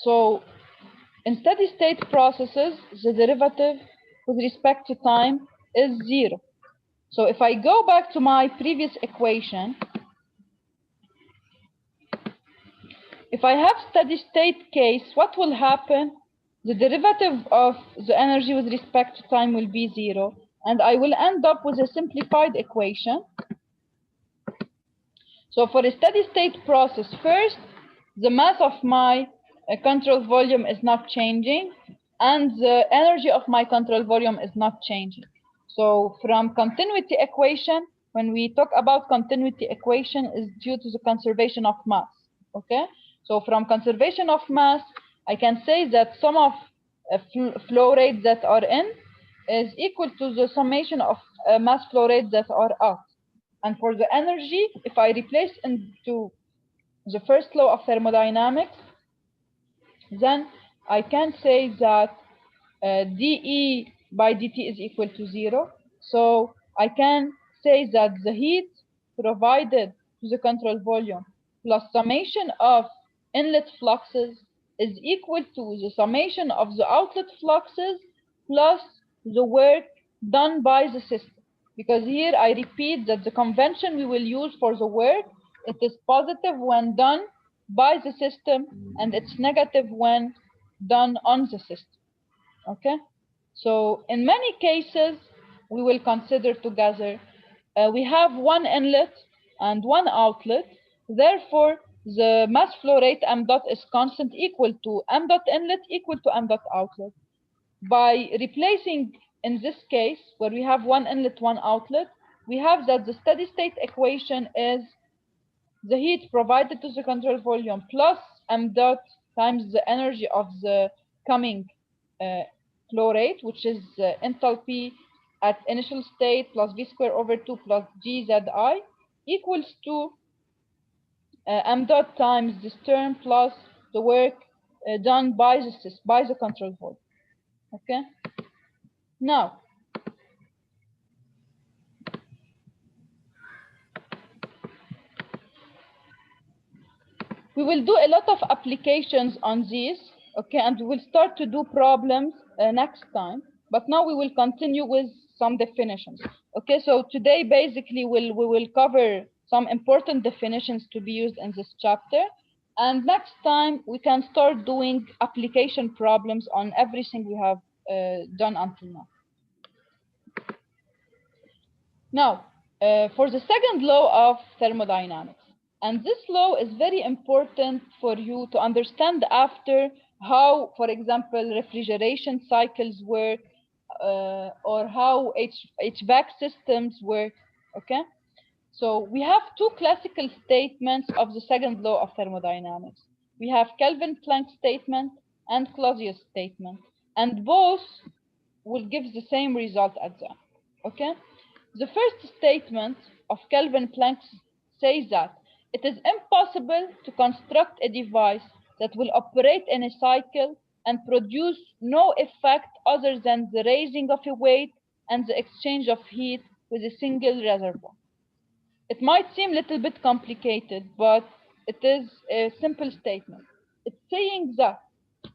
So in steady state processes, the derivative with respect to time is 0. So if I go back to my previous equation, if I have steady state case, what will happen? The derivative of the energy with respect to time will be 0, and I will end up with a simplified equation. So for a steady state process, first, the mass of my control volume is not changing, and the energy of my control volume is not changing. So from continuity equation, when we talk about continuity equation, is due to the conservation of mass. Okay, so from conservation of mass, I can say that sum of flow rates that are in is equal to the summation of mass flow rates that are out. And for the energy, if I replace into the first law of thermodynamics, then I can say that dE by dt is equal to 0. So I can say that the heat provided to the control volume plus summation of inlet fluxes is equal to the summation of the outlet fluxes plus the work done by the system. Because here I repeat that the convention we will use for the work, it is positive when done by the system and it's negative when done on the system. Okay, so in many cases we will consider together we have one inlet and one outlet, therefore the mass flow rate m dot is constant equal to m dot inlet equal to m dot outlet. By replacing in this case where we have one inlet one outlet, we have that the steady state equation is the heat provided to the control volume plus m dot times the energy of the coming flow rate, which is enthalpy at initial state plus v square over 2 plus gzi equals to m dot times this term plus the work done by the control volume. Okay. Now, we will do a lot of applications on these, okay, and we will start to do problems next time. But now we will continue with some definitions. Okay, so today basically we will cover some important definitions to be used in this chapter. And next time we can start doing application problems on everything we have done until now. Now, for the second law of thermodynamics. And this law is very important for you to understand after how, for example, refrigeration cycles work or how HVAC systems work, okay? So we have two classical statements of the second law of thermodynamics. We have Kelvin-Planck statement and Clausius statement, and both will give the same result at the end, okay? The first statement of Kelvin-Planck says that it is impossible to construct a device that will operate in a cycle and produce no effect other than the raising of a weight and the exchange of heat with a single reservoir. It might seem a little bit complicated, but it is a simple statement. It's saying that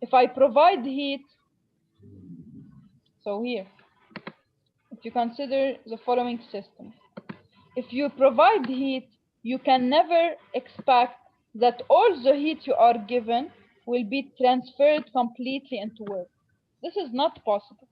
if I provide heat, so here, if you consider the following system, if you provide heat, you can never expect that all the heat you are given will be transferred completely into work. This is not possible.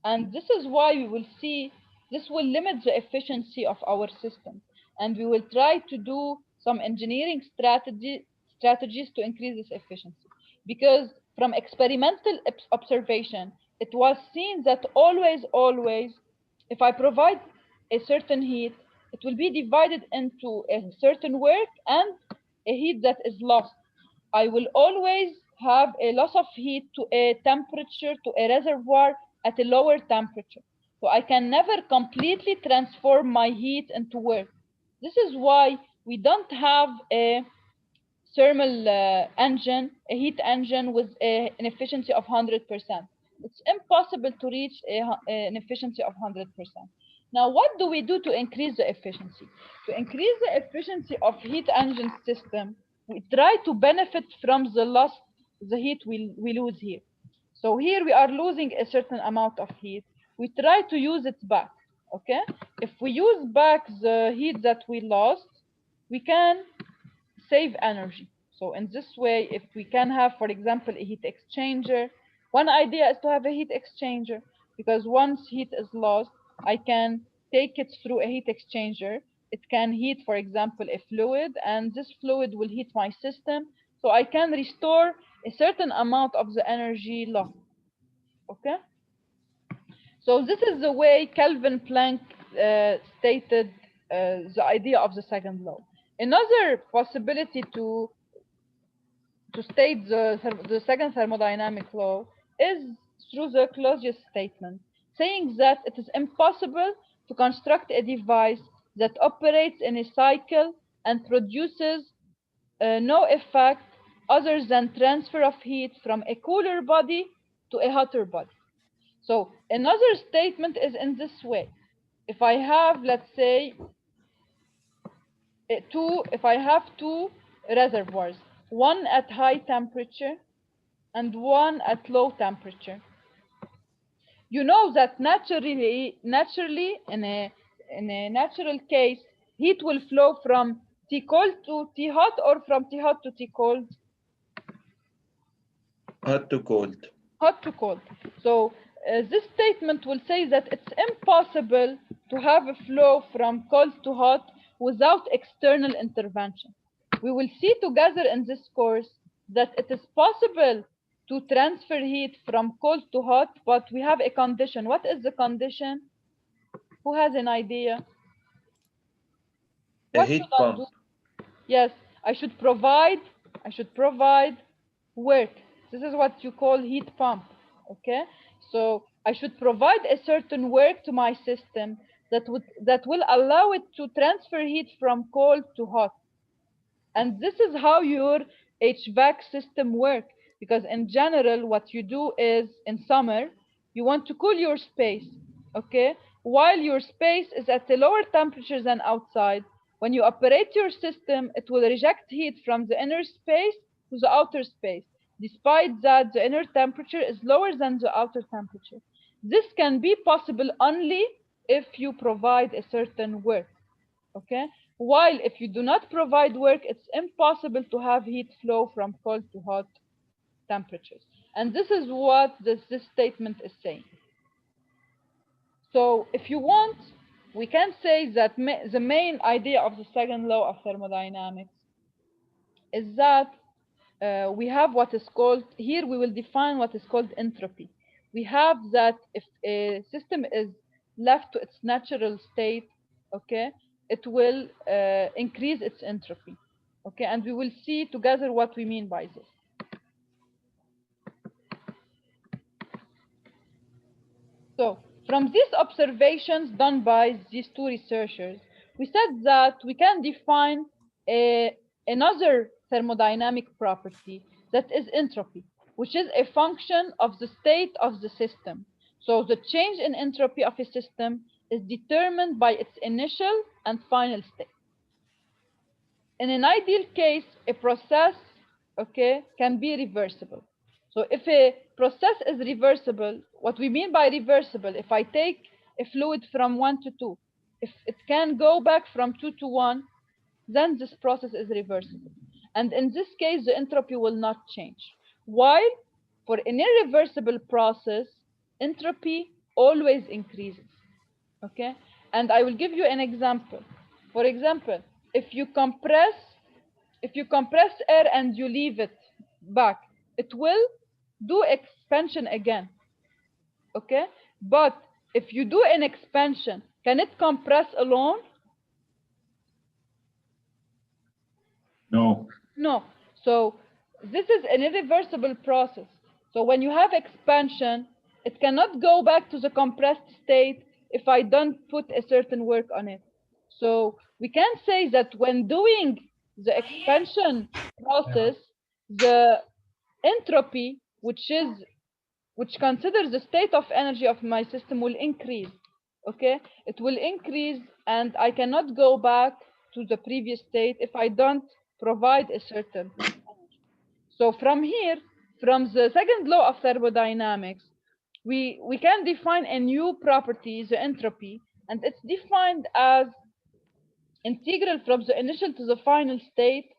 And this is why we will see this will limit the efficiency of our system. And we will try to do some engineering strategies to increase this efficiency. Because from experimental observation, it was seen that always, if I provide a certain heat, it will be divided into a certain work and a heat that is lost. I will always have a loss of heat to a temperature, to a reservoir at a lower temperature. So I can never completely transform my heat into work. This is why we don't have a thermal engine, a heat engine with an efficiency of 100%. It's impossible to reach an efficiency of 100%. Now, what do we do to increase the efficiency? To increase the efficiency of heat engine system, we try to benefit from the lost the heat we lose here. So here we are losing a certain amount of heat. We try to use it back, okay? If we use back the heat that we lost, we can save energy. So in this way, if we can have, for example, a heat exchanger, one idea is to have a heat exchanger, because once heat is lost, I can take it through a heat exchanger. It can heat, for example, a fluid, and this fluid will heat my system. So I can restore a certain amount of the energy lost. Okay? So this is the way Kelvin Planck stated the idea of the second law. Another possibility to state the second thermodynamic law is through the Clausius statement, saying that it is impossible to construct a device that operates in a cycle and produces no effect other than transfer of heat from a cooler body to a hotter body. So another statement is in this way. If I have, let's say, if I have two reservoirs, one at high temperature and one at low temperature, you know that naturally in a natural case, heat will flow from T cold to T hot, or from T hot to T cold. Hot to cold. Hot to cold. So this statement will say that it's impossible to have a flow from cold to hot without external intervention. We will see together in this course that it is possible to transfer heat from cold to hot, but we have a condition. What is the condition? Who has an idea? A What heat should I pump. do? Yes, I should provide work. This is what you call heat pump. Okay? So I should provide a certain work to my system that will allow it to transfer heat from cold to hot. And this is how your HVAC system works. Because in general, what you do is in summer, you want to cool your space, okay? While your space is at a lower temperature than outside, when you operate your system, it will reject heat from the inner space to the outer space, despite that the inner temperature is lower than the outer temperature. This can be possible only if you provide a certain work. Okay, while if you do not provide work, it's impossible to have heat flow from cold to hot temperatures. And this is what this statement is saying. So if you want, we can say that the main idea of the second law of thermodynamics is that we have what is called, here we will define what is called entropy. We have that if a system is left to its natural state, okay, it will increase its entropy. Okay, and we will see together what we mean by this. So from these observations done by these two researchers, we said that we can define another thermodynamic property that is entropy, which is a function of the state of the system. So the change in entropy of a system is determined by its initial and final state. In an ideal case, a process, okay, can be reversible. So if a process is reversible, what we mean by reversible, if I take a fluid from 1 to 2, if it can go back from 2 to 1, then this process is reversible. And in this case, the entropy will not change. While for an irreversible process, entropy always increases. Okay? And I will give you an example. For example, if you compress air and you leave it back, it will do expansion again. Okay? But if you do an expansion, can it compress alone? No. No. So this is an irreversible process. So when you have expansion, it cannot go back to the compressed state if I don't put a certain work on it. So we can say that when doing the expansion process, the entropy, which considers the state of energy of my system, will increase. Okay, it will increase, and I cannot go back to the previous state if I don't provide a certain energy. So from here, From the second law of thermodynamics, we can define a new property, the entropy, and it's defined as integral from the initial to the final state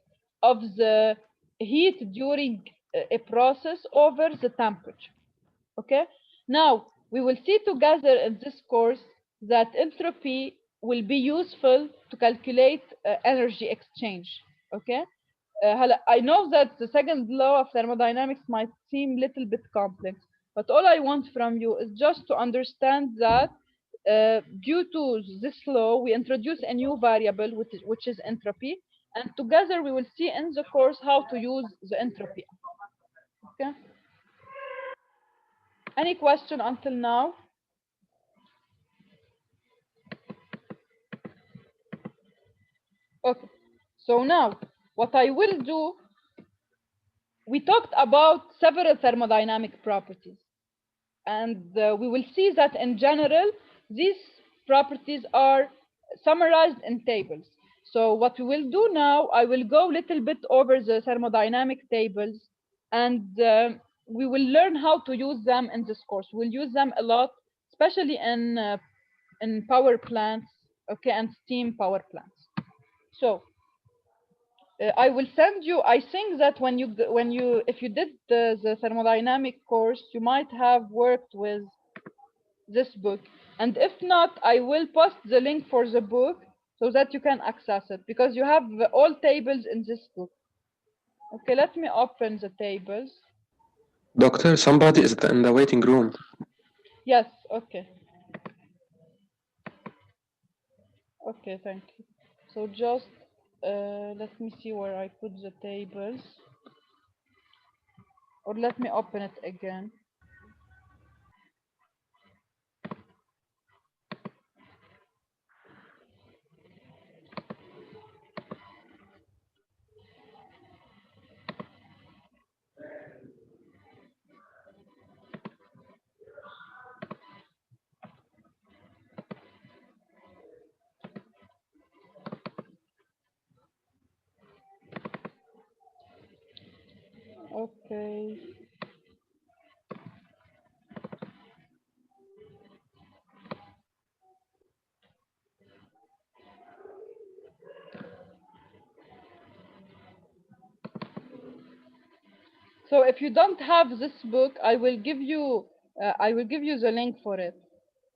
of the heat during a process over the temperature. Okay, now we will see together in this course that entropy will be useful to calculate energy exchange. Okay, I know that the second law of thermodynamics might seem a little bit complex, but all I want from you is just to understand that due to this law, we introduce a new variable, which is entropy, and together we will see in the course how to use the entropy. Okay. Any question until now? Okay. So now, what I will do, we talked about several thermodynamic properties, and we will see that in general, these properties are summarized in tables. So what we will do now, I will go a little bit over the thermodynamic tables, and we will learn how to use them in this course. We'll use them a lot, especially in power plants, okay, and steam power plants. So I will send you. I think that if you did the thermodynamic course, you might have worked with this book, and if not, I will post the link for the book so that you can access it, because you have all tables in this book. Okay, let me open the tables. Doctor, somebody is in the waiting room. Yes. Okay. Okay. Thank you. So just let me see where I put the tables, or let me open it again. Okay. So if you don't have this book, I will give you the link for it.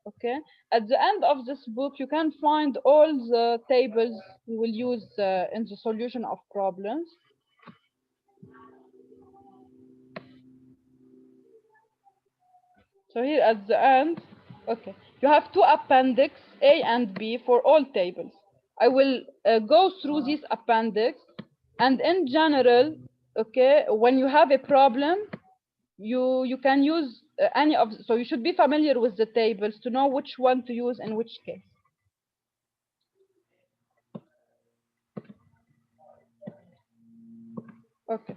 Okay. At the end of this book, you can find all the tables we will use in the solution of problems. So here at the end, okay, you have two appendix A and B for all tables. I will go through this appendix, and in general, okay, when you have a problem, you can use any of. So you should be familiar with the tables to know which one to use in which case. Okay.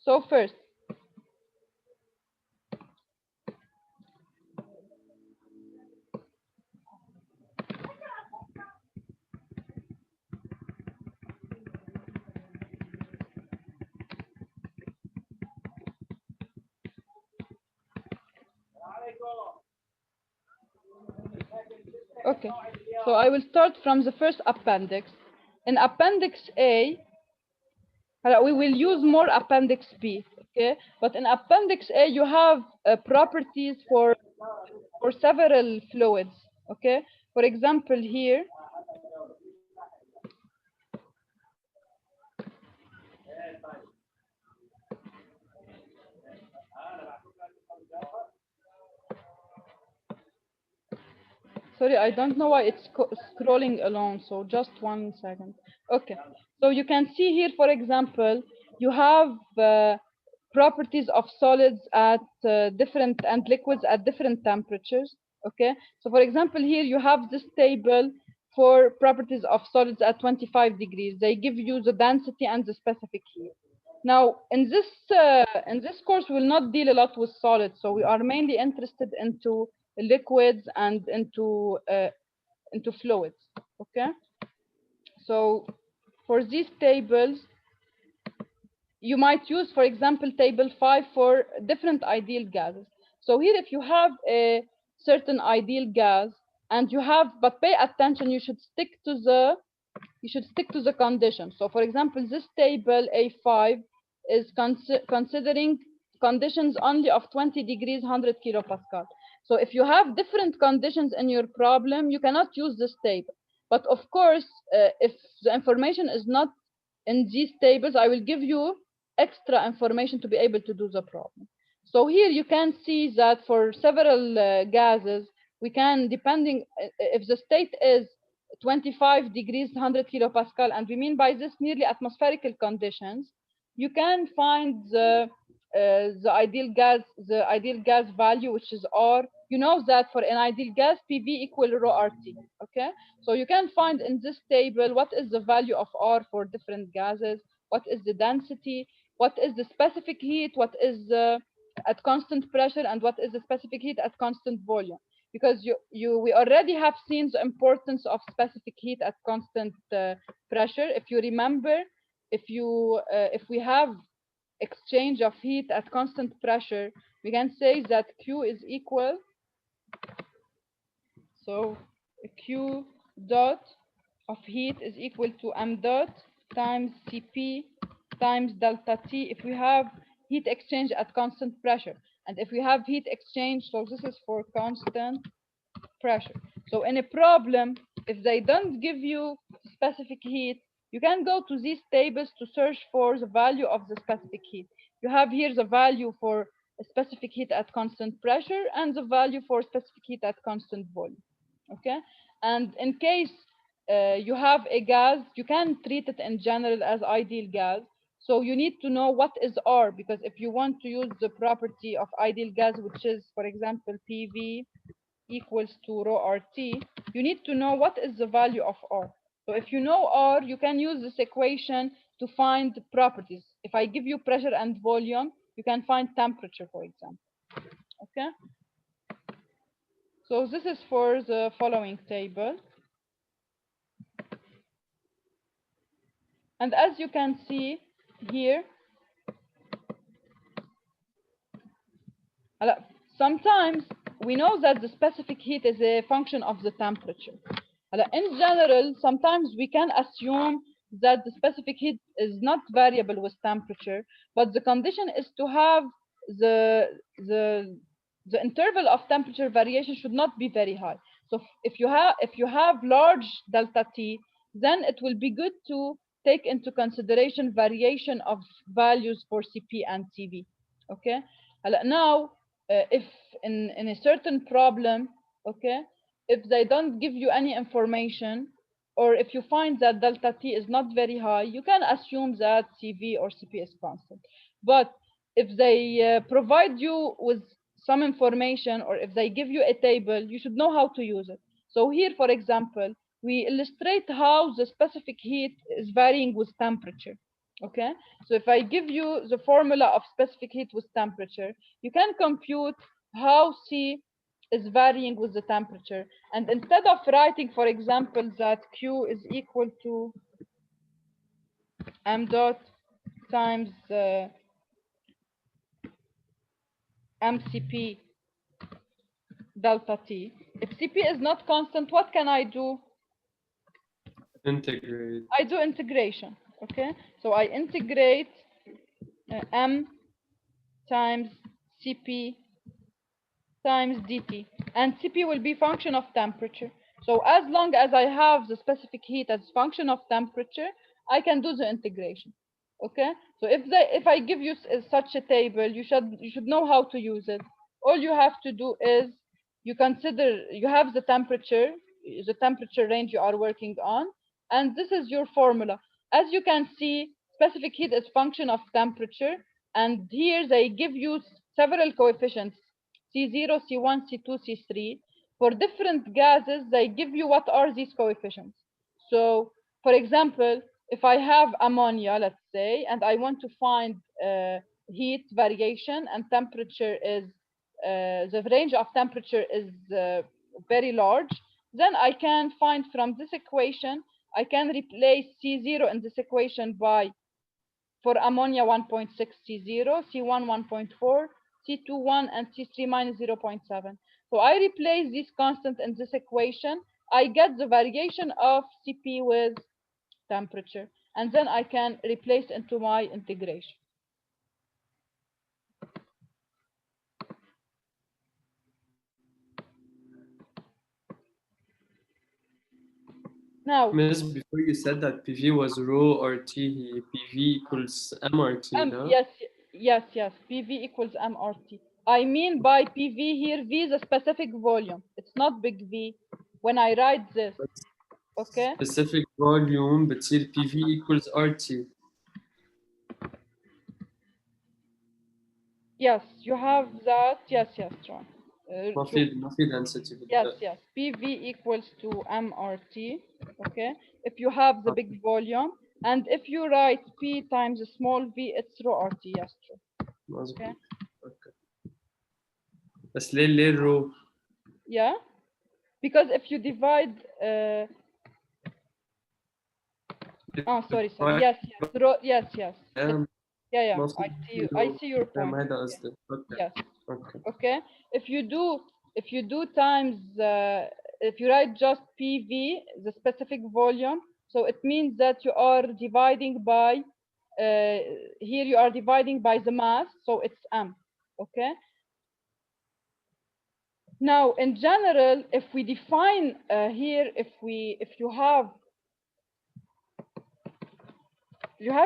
So first, okay, so I will start from the first appendix. In appendix A, we will use more appendix B, okay? But in appendix A, you have properties for several fluids, okay? For example, here, sorry, I don't know why it's scrolling along, so just 1 second. Okay, so you can see here, for example, you have properties of solids at different, and liquids at different temperatures, okay? So for example, here you have this table for properties of solids at 25 degrees. They give you the density and the specific heat. Now, in this course, we will not deal a lot with solids, so we are mainly interested into liquids and into fluids. Okay. So for these tables, you might use, for example, table 5 for different ideal gases. So here, if you have a certain ideal gas and you have, but pay attention, you should stick to the condition. So for example, this table A5 is considering conditions only of 20 degrees 100 kilopascal. So if you have different conditions in your problem, you cannot use this table. But of course, if the information is not in these tables, I will give you extra information to be able to do the problem. So here you can see that for several gases, we can, depending if the state is 25 degrees 100 kilopascal, and we mean by this nearly atmospherical conditions, you can find the ideal gas value, which is R. You know that for an ideal gas, PV equal rho RT. Okay, so you can find in this table what is the value of R for different gases, what is the density, what is the specific heat, what is at constant pressure, and what is the specific heat at constant volume. Because we already have seen the importance of specific heat at constant pressure. If you remember, if we have exchange of heat at constant pressure, we can say that Q is equal, so Q dot of heat is equal to m dot times Cp times delta T if we have heat exchange at constant pressure. And if we have heat exchange, so this is for constant pressure. So in a problem, if they don't give you specific heat, you can go to these tables to search for the value of the specific heat. You have here the value for a specific heat at constant pressure and the value for specific heat at constant volume. Okay, and in case you have a gas, you can treat it in general as ideal gas. So you need to know what is R, because if you want to use the property of ideal gas, which is, for example, PV equals to rho RT, you need to know what is the value of R. So if you know R, you can use this equation to find properties. If I give you pressure and volume, you can find temperature, for example. Okay. So this is for the following table. And as you can see here, sometimes we know that the specific heat is a function of the temperature. In general, sometimes we can assume that the specific heat is not variable with temperature, but the condition is to have the interval of temperature variation should not be very high. So if you have large delta T, then it will be good to take into consideration variation of values for Cp and Tv. Okay. Now, if in a certain problem, okay, if they don't give you any information, or if you find that delta T is not very high, you can assume that Cv or Cp is constant. But if they provide you with some information, or if they give you a table, you should know how to use it. So here, for example, we illustrate how the specific heat is varying with temperature. Okay, so if I give you the formula of specific heat with temperature, you can compute how C is varying with the temperature. And instead of writing, for example, that Q is equal to m dot times mCp delta T, if Cp is not constant, what can I do? Integrate. I do integration. Okay, so I integrate m times Cp times dt, and Cp will be function of temperature. So as long as I have the specific heat as function of temperature, I can do the integration. Okay, so if I give you such a table, you should know how to use it. All you have to do is you have the temperature range you are working on, and this is your formula. As you can see, specific heat is function of temperature, and here they give you several coefficients, C0, C1, C2, C3. For different gases, they give you what are these coefficients. So, for example, if I have ammonia, let's say, and I want to find heat variation and temperature is, the range of temperature is very large, then I can find from this equation, I can replace C0 in this equation by for ammonia 1.6 C0, C1 1.4, C2 1, and C3 minus 0.7. So I replace this constant in this equation. I get the variation of Cp with temperature, and then I can replace into my integration. Now, Miss, before you said that PV was rho RT, PV equals MRT, no? yes, PV equals MRT. I mean by PV here, V is a specific volume. It's not big V when I write this, okay? Specific volume بتصير PV equals RT. Yes, you have that. Yes, John. ما في density. Yes. PV equals to MRT, okay? If you have the big volume, and if you write P times small v, it's rho RT, yes, true. Okay. بس ليه rho? Yeah, because if you divide, oh, sorry. Yes. Rho, yes. Yeah. I see your point. هذا قصدي. Yes. Okay. If you do times, if you write just PV, the specific volume, so it means that you are dividing by, here you are dividing by the mass, so it's M, okay? Now, in general, if we define here, if you have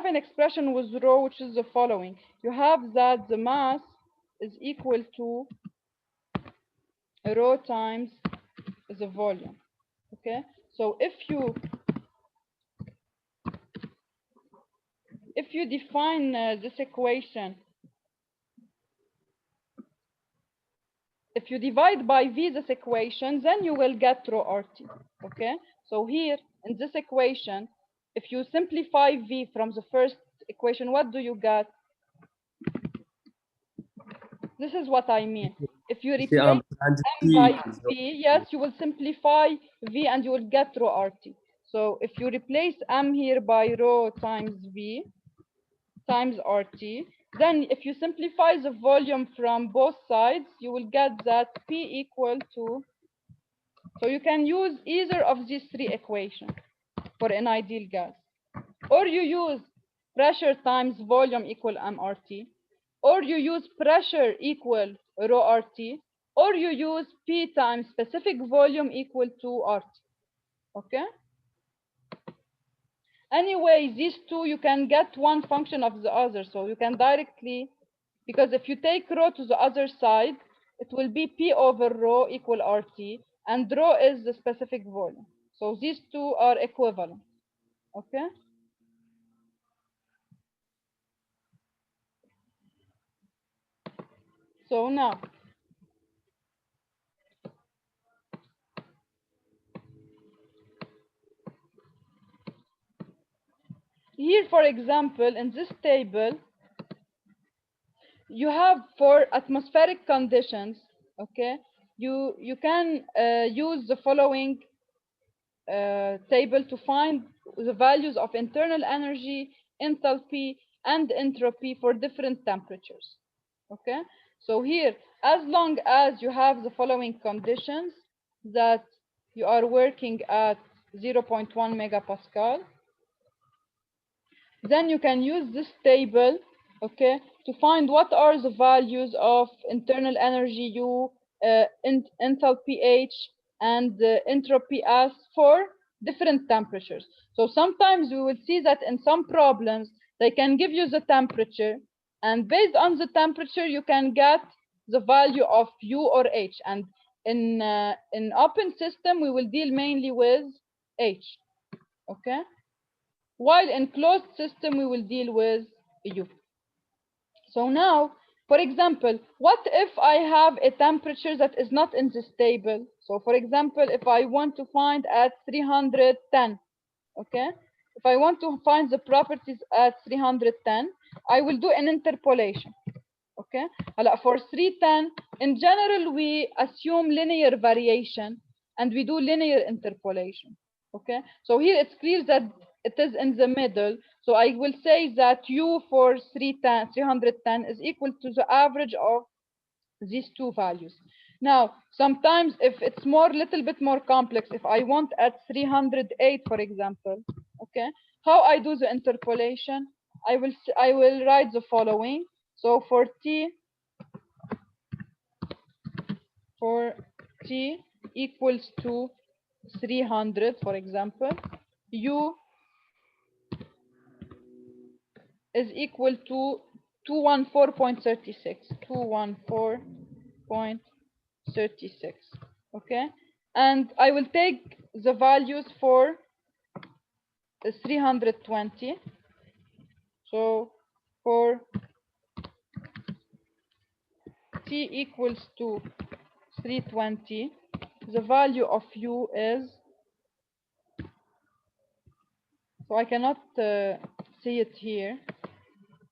an expression with rho, which is the following. You have that the mass is equal to rho times the volume, okay? So if you define this equation, if you divide by V this equation, then you will get rho RT, okay? So here in this equation, if you simplify V from the first equation, what do you get? This is what I mean. If you replace M by V, yes, you will simplify V and you will get rho RT. So if you replace M here by rho times V times RT, then if you simplify the volume from both sides, you will get that P equal to, so you can use either of these three equations for an ideal gas. Or you use pressure times volume equal MRT, or you use pressure equal rho RT, or you use P times specific volume equal to RT, okay? Anyway, these two, you can get one function of the other, so you can directly, because if you take rho to the other side, it will be P over rho equal RT, and rho is the specific volume. So these two are equivalent, okay? So now, here, for example, in this table, you have for atmospheric conditions, okay, you can use the following table to find the values of internal energy, enthalpy, and entropy for different temperatures, okay? So here, as long as you have the following conditions, that you are working at 0.1 megapascal, then you can use this table, okay, to find what are the values of internal energy U, enthalpy H, and entropy S for different temperatures. So sometimes we will see that in some problems, they can give you the temperature, and based on the temperature, you can get the value of U or H. And in open system, we will deal mainly with H, okay? While in closed system, we will deal with U. So now, for example, what if I have a temperature that is not in this table? So for example, if I want to find at 310, okay? If I want to find the properties at 310, I will do an interpolation, okay? For 310, in general, we assume linear variation and we do linear interpolation, okay? So here it's clear that it is in the middle. So I will say that U for 310 is equal to the average of these two values. Now, sometimes if it's little bit more complex, if I want at 308, for example, okay, how I do the interpolation, I will write the following. So for T equals to 300, for example, U is equal to 214.36, 214.36, okay? And I will take the values for 320. So for T equals to 320, the value of U is, so I cannot see it here.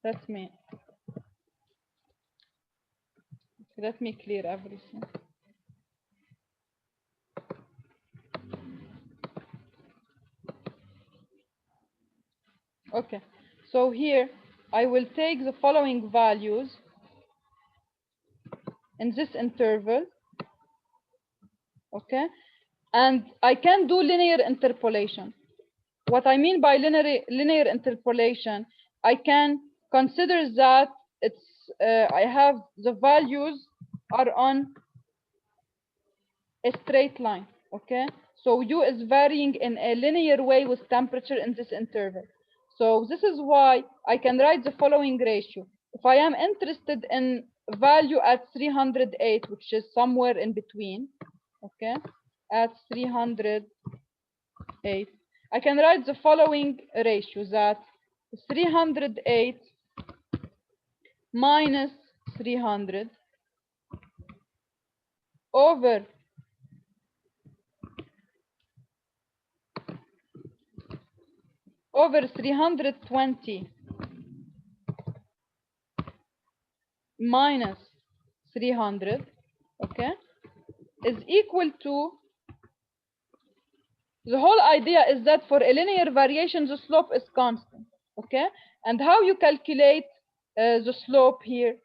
Let me clear everything. Okay, so here I will take the following values in this interval, okay, and I can do linear interpolation. What I mean by linear interpolation, I can consider that I have the values are on a straight line, okay? So U is varying in a linear way with temperature in this interval. So this is why I can write the following ratio. If I am interested in value at 308, which is somewhere in between, okay, at 308, I can write the following ratio, that 308 minus 300 over 320 minus 300, okay, is equal to, the whole idea is that for a linear variation, the slope is constant, okay? And how you calculate the slope here?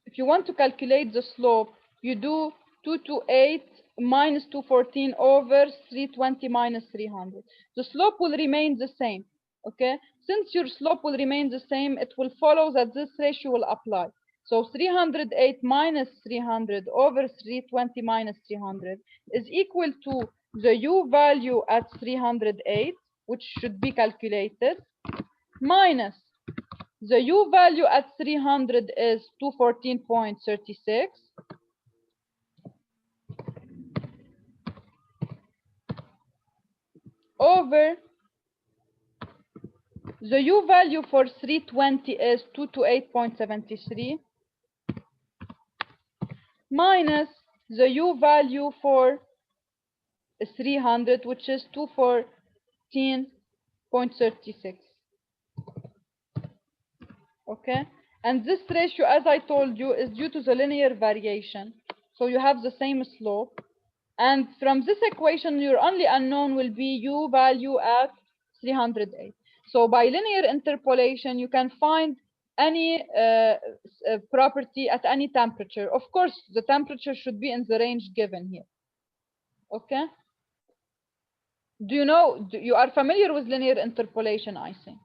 If you want to calculate the slope, you do 228 minus 214 over 320 minus 300. The slope will remain the same, okay? Since your slope will remain the same, it will follow that this ratio will apply. So 308 minus 300 over 320 minus 300 is equal to the U value at 308, which should be calculated, minus the U value at 300 is 214.36 over the U value for 320 is 228.73 minus the U value for 300, which is 214.36. Okay, and this ratio, as I told you, is due to the linear variation. So you have the same slope. And from this equation, your only unknown will be U value at 308. So by linear interpolation, you can find any property at any temperature. Of course, the temperature should be in the range given here. Okay? Do you know, you are familiar with linear interpolation, I think.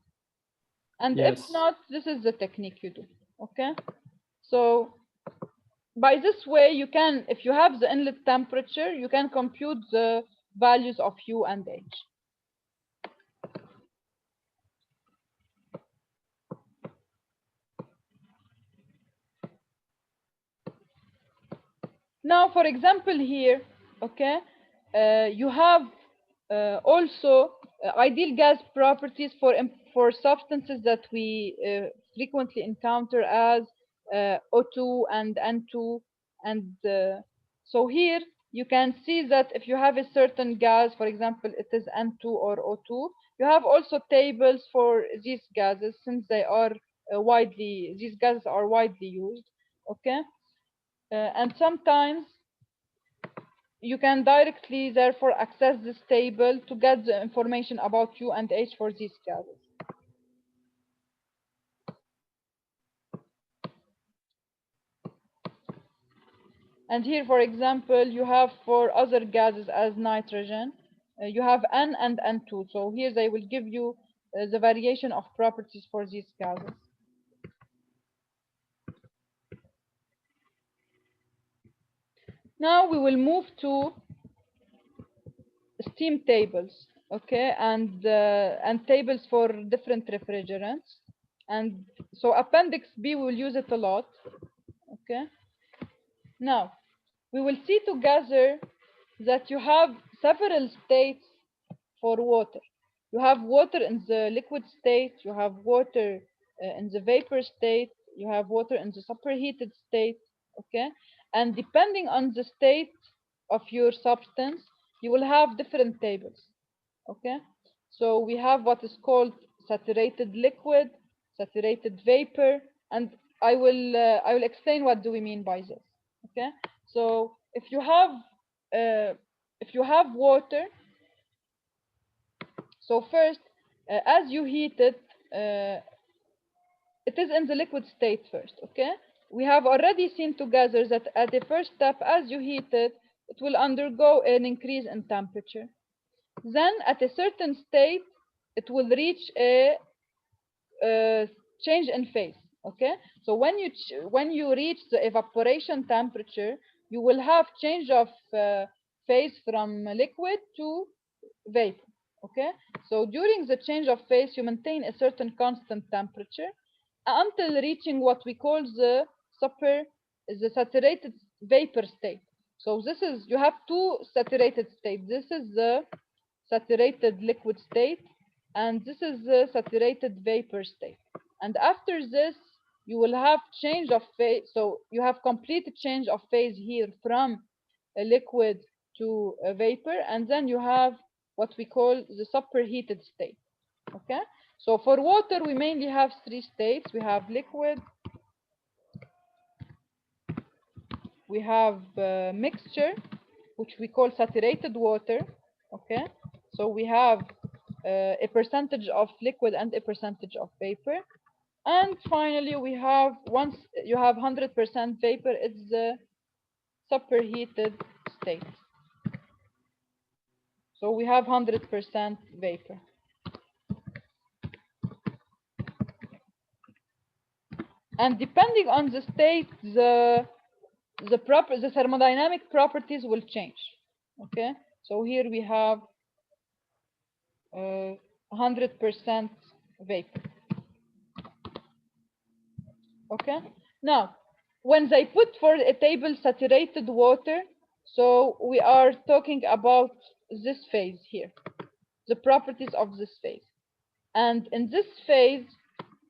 And Yes. if not, this is the technique you do. Okay? So by this way, you can, if you have the inlet temperature, you can compute the values of U and H. Now, for example, here, okay, you have also ideal gas properties for substances that we frequently encounter as O2 and N2, and so here you can see that if you have a certain gas, for example, it is N2 or O2, you have also tables for these gases, since they are these gases are widely used, okay. And sometimes you can directly therefore access this table to get the information about U and H for these gases. And here, for example, you have for other gases as nitrogen, you have N and N2. So here they will give you the variation of properties for these gases. Now we will move to steam tables, okay, and tables for different refrigerants. And so Appendix B, we will use it a lot, okay. Now we will see together that you have several states for water. You have water in the liquid state, you have water in the vapor state, you have water in the superheated state, okay? And depending on the state of your substance, you will have different tables, okay? So we have what is called saturated liquid, saturated vapor, and I will explain what do we mean by this, okay? So if you have water, so first, as you heat it, it is in the liquid state first, okay? We have already seen together that at the first step, as you heat it, it will undergo an increase in temperature. Then at a certain state, it will reach a change in phase, okay? So when you reach the evaporation temperature, you will have change of phase from liquid to vapor, okay? So during the change of phase, you maintain a certain constant temperature until reaching what we call the saturated vapor state. So this is, you have two saturated states. This is the saturated liquid state, and this is the saturated vapor state. And after this, you will have change of phase. So you have complete change of phase here from a liquid to a vapor, and then you have what we call the superheated state, okay? So for water, we mainly have three states. We have liquid, we have mixture, which we call saturated water, okay? So we have a percentage of liquid and a percentage of vapor. And finally, we have, once you have 100% vapor, it's the superheated state. So we have 100% vapor. And depending on the state, the thermodynamic properties will change, okay? So here we have 100% vapor, okay? Now, when they put for a table saturated water, so we are talking about this phase here, the properties of this phase. And in this phase,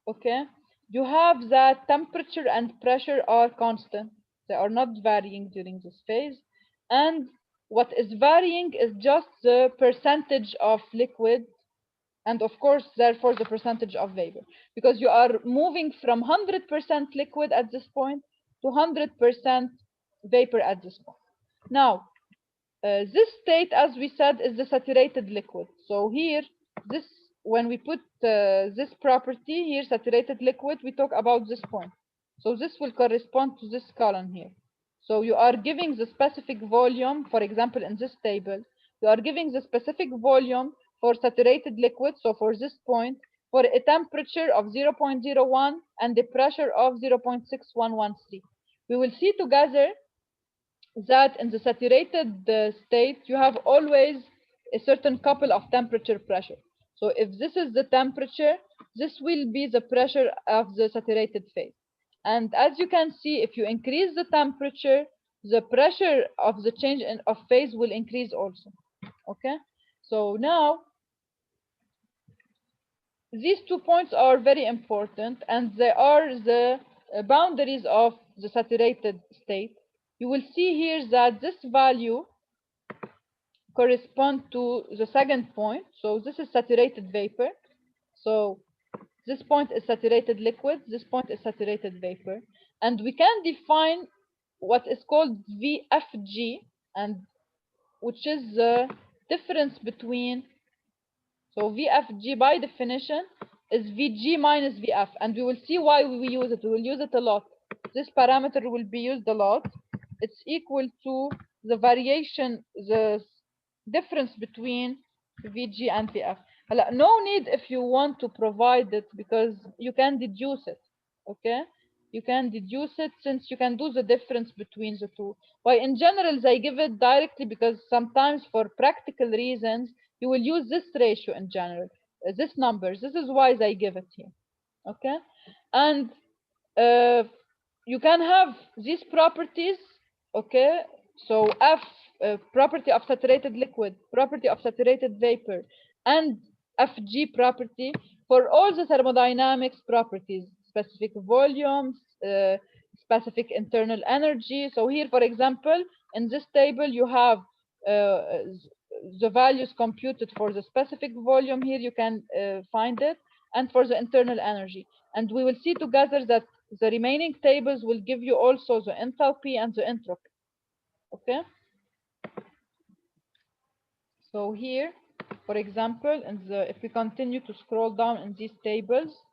okay, you have that temperature and pressure are constant. They are not varying during this phase. And what is varying is just the percentage of liquid, and of course, therefore, the percentage of vapor, because you are moving from 100% liquid at this point to 100% vapor at this point. Now, this state, as we said, is the saturated liquid. So here, this, when we put this property here, saturated liquid, we talk about this point. So this will correspond to this column here. So you are giving the specific volume, for example, in this table, you are giving the specific volume for saturated liquid. So for this point, for a temperature of 0.01 and a pressure of 0.6113. We will see together that in the saturated state, you have always a certain couple of temperature pressure. So if this is the temperature, this will be the pressure of the saturated phase. And as you can see, if you increase the temperature, the pressure of the change of phase will increase also, okay? So now, these 2 points are very important, and they are the boundaries of the saturated state. You will see here that this value corresponds to the second point. So this is saturated vapor. So this point is saturated liquid, this point is saturated vapor. And we can define what is called VFG, and which is the difference between, so VFG by definition is VG minus VF, and we will see why we use it. We will use it a lot. This parameter will be used a lot. It's equal to the variation, the difference between VG and VF. No need if you want to provide it, because you can deduce it. Okay, you can deduce it since you can do the difference between the two. Why in general they give it directly, because sometimes for practical reasons you will use this ratio in general, this numbers. This is why they give it here. Okay, and you can have these properties. Okay, so F, property of saturated liquid, property of saturated vapor, and FG property for all the thermodynamics properties, specific volumes, specific internal energy. So here, for example, in this table, you have the values computed for the specific volume. Here you can find it, and for the internal energy. And we will see together that the remaining tables will give you also the enthalpy and the entropy. Okay. So here, for example, if we continue to scroll down in these tables,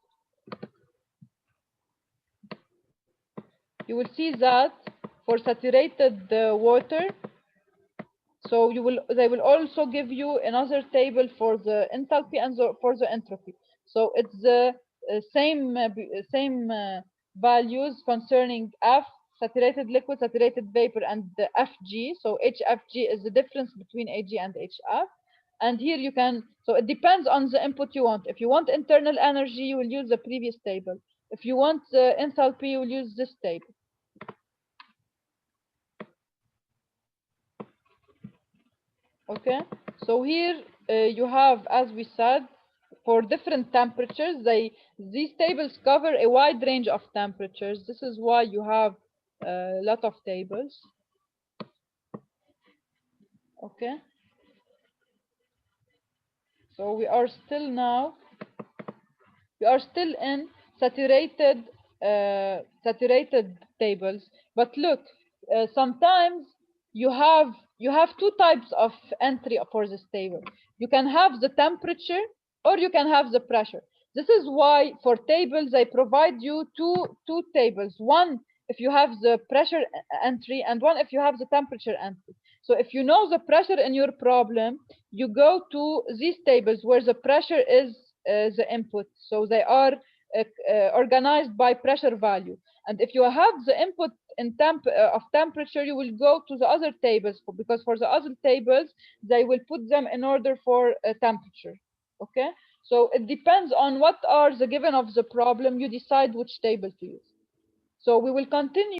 you will see that for saturated water, so they will also give you another table for the enthalpy and for the entropy. So it's the same values concerning F, saturated liquid, saturated vapor, and the FG. So HFG is the difference between AG and HF. And here you can, so it depends on the input you want. If you want internal energy, you will use the previous table. If you want the enthalpy, you will use this table. Okay, so here you have, as we said, for different temperatures, these tables cover a wide range of temperatures. This is why you have a lot of tables. Okay, so we are still in saturated tables, but look, sometimes you have two types of entry for this table. You can have the temperature or you can have the pressure. This is why for tables I provide you two tables, one if you have the pressure entry and one if you have the temperature entry. So if you know the pressure in your problem, you go to these tables where the pressure is the input, so they are organized by pressure value. And if you have the input in of temperature, you will go to the other tables, because for the other tables they will put them in order for temperature. Okay, so it depends on what are the given of the problem, you decide which table to use. So we will continue